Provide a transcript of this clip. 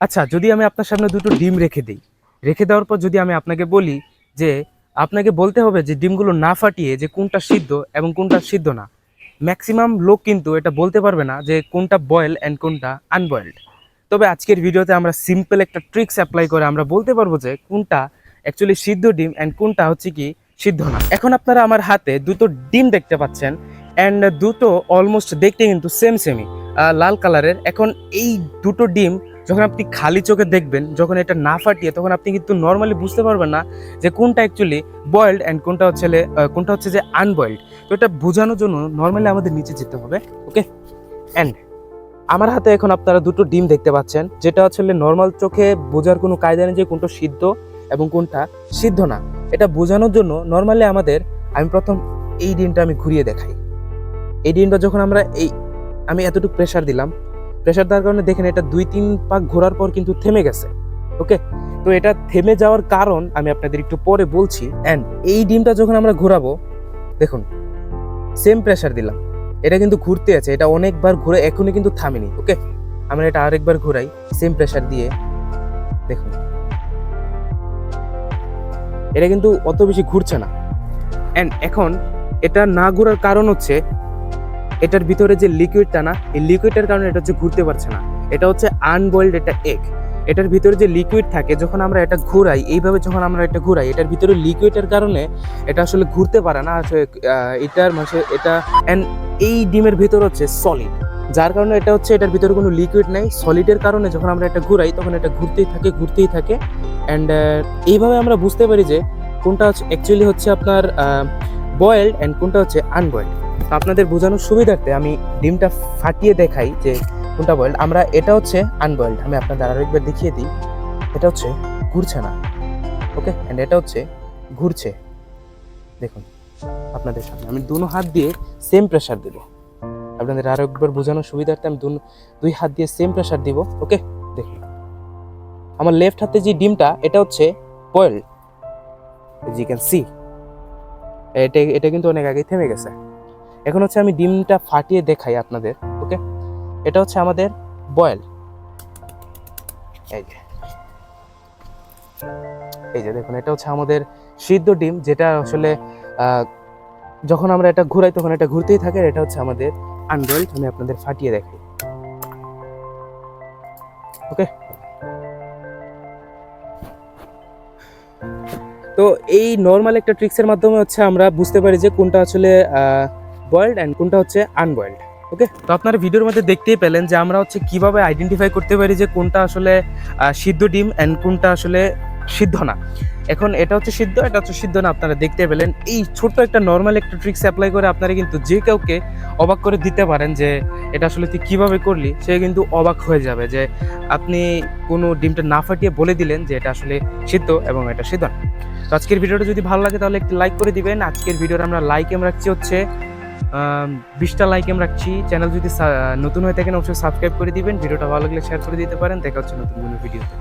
আচ্ছা, যদি আমি আপনার সামনে দুটো ডিম রেখে দিই, রেখে দেওয়ার পর যদি আমি আপনাকে বলি যে আপনাকে বলতে হবে যে ডিমগুলো না ফাটিয়ে যে কোনটা সিদ্ধ এবং কোনটা সিদ্ধ না, ম্যাক্সিমাম লোক কিন্তু এটা বলতে পারবে না যে কোনটা বয়েল অ্যান্ড কোনটা আনবয়েলড। তবে আজকের ভিডিওতে আমরা সিম্পল একটা ট্রিক্স অ্যাপ্লাই করে আমরা বলতে পারবো যে কোনটা অ্যাকচুয়ালি সিদ্ধ ডিম অ্যান্ড কোনটা হচ্ছে কি সিদ্ধ না। এখন আপনারা আমার হাতে দুটো ডিম দেখতে পাচ্ছেন, অ্যান্ড দুটো অলমোস্ট দেখতে কিন্তু সেমই লাল কালারের। এখন এই দুটো ডিম যখন আপনি খালি চোখে দেখবেন, যখন এটা না ফাটিয়ে, তখন আপনি কিন্তু নর্মালি বুঝতে পারবেন না যে কোনটা অ্যাকচুয়ালি বয়েলড অ্যান্ড কোনটা হচ্ছে যে আনবয়েলড। তো এটা বোঝানোর জন্য নর্মালি আমাদের নিচে যেতে হবে। ওকে, অ্যান্ড আমার হাতে এখন আপনারা দুটো ডিম দেখতে পাচ্ছেন, যেটা আসলে নর্মাল চোখে বোঝার কোনো কায়দা নেই যে কোনটা সিদ্ধ এবং কোনটা সিদ্ধ না। এটা বোঝানোর জন্য নর্মালি আমি প্রথম এই ডিমটা আমি ঘুরিয়ে দেখাই। এই ডিমটা যখন আমি এতটুকু প্রেসার দিলাম, প্রেসার দেওয়ার কারণে দেখেন এটা 2-3 পাক ঘোরার পর কিন্তু থেমে গেছে। ওকে, তো এটা থেমে যাওয়ার কারণ আমি আপনাদের একটু পরে বলছি। অ্যান্ড এই ডিমটা যখন আমরা ঘোরাবো, দেখুন সেম প্রেসার দিলাম, এটা কিন্তু ঘুরতে আছে, এটা অনেকবার ঘুরে এখনই কিন্তু থামেনি। ওকে, আমরা এটা আরেকবার ঘুরাই সেম প্রেসার দিয়ে, দেখুন এটা কিন্তু অত বেশি ঘুরছে না। অ্যান্ড এখন এটা না ঘোরার কারণ হচ্ছে এটার ভিতরে যে লিকুইডটা না, এই লিকুইডের কারণে এটা হচ্ছে ঘুরতে পারছে না। এটা হচ্ছে আনবয়েলড একটা এগ। এটার ভিতরে যে লিকুইড থাকে, যখন আমরা এটা ঘুরাই এইভাবে, যখন আমরা এটা ঘুরাই, এটার ভিতরে লিকুইডের কারণে এটা আসলে ঘুরতে পারে না আসলে। এটার মানে এটা অ্যান্ড এই ডিমের ভিতর হচ্ছে সলিড, যার কারণে এটা হচ্ছে এটার ভিতরে কোনো লিকুইড নেই। সলিডের কারণে যখন আমরা এটা ঘুরাই তখন এটা ঘুরতেই থাকে। অ্যান্ড এইভাবে আমরা বুঝতে পারি যে কোনটা হচ্ছে অ্যাকচুয়ালি হচ্ছে আপনার বয়েলড অ্যান্ড কোনটা হচ্ছে আনবয়েলড। আপনাদের বোঝানোর সুবিধার্থে আমি ডিমটা ফাটিয়ে দেখাই যে কোনটা বয়েলড। এটা হচ্ছে আনবয়েলড, আমি আপনাদের আরো একবার দেখিয়ে দিই। এটা হচ্ছে ঘুরছে না। ওকে, অ্যান্ড এটা হচ্ছে ঘুরছে। দেখুন আপনাদের সামনে আমি দুনো হাত দিয়ে সেম প্রেসার দেব। আপনাদের আরো একবার বোঝানোর সুবিধার্থে আমি দুই হাত দিয়ে সেম প্রেসার দিব। ওকে, দেখুন আমার লেফট হাতে যে ডিমটা, এটা হচ্ছে বয়েলড, ইউ ক্যান সি এটা কিন্তু অনেক আগেই থেমে গেছে। এখন হচ্ছে আমি ডিমটা ফাটিয়ে দেখাই আপনাদের। ওকে, এটা হচ্ছে আমাদের বয়েল। এই যে দেখুন, এটা হচ্ছে আমাদের সিদ্ধ ডিম, যেটা আসলে যখন আমরা এটা ঘুরাই তখন এটা ঘুরতেই থাকে। এটা হচ্ছে আমাদের আনবয়েলড। আমি আপনাদের ফাটিয়ে দেখাই। ওকে, তো এই নর্মাল একটা ট্রিক্সের মাধ্যমে হচ্ছে আমরা বুঝতে পারি যে কোনটা আসলে বয়েলড অ্যান্ড কোনটা হচ্ছে আনবয়েলড। ওকে, তো আপনারা ভিডিওর মধ্যে দেখতেই পেলেন যে আমরা হচ্ছে কিভাবে আইডেন্টিফাই করতে পারি যে কোনটা আসলে সিদ্ধ ডিম অ্যান্ড কোনটা আসলে সিদ্ধ না। এখন এটা হচ্ছে সিদ্ধ, এটা হচ্ছে সিদ্ধ না, আপনারা দেখতে পেলেন। এই ছোট্ট একটা নর্মাল একটা ট্রিক্স অ্যাপ্লাই করে আপনারা কিন্তু যে কাউকে অবাক করে দিতে পারেন যে এটা আসলে তুই কীভাবে করলি, সে কিন্তু অবাক হয়ে যাবে যে আপনি কোনো ডিমটা না ফাটিয়ে বলে দিলেন যে এটা আসলে সিদ্ধ এবং এটা সিদ্ধ না। তো আজকের ভিডিওটা যদি ভালো লাগে তাহলে একটি লাইক করে দিবেন। আজকের ভিডিওর আমরা লাইক এম রাখছি হচ্ছে 20টা লাইক এম রাখছি। চ্যানেল যদি নতুন হয়ে থাকেন অবশ্যই সাবস্ক্রাইব করে দিবেন। ভিডিওটা ভালো লাগলে শেয়ার করে দিতে পারেন। দেখা হচ্ছে নতুন কোনো ভিডিওতে।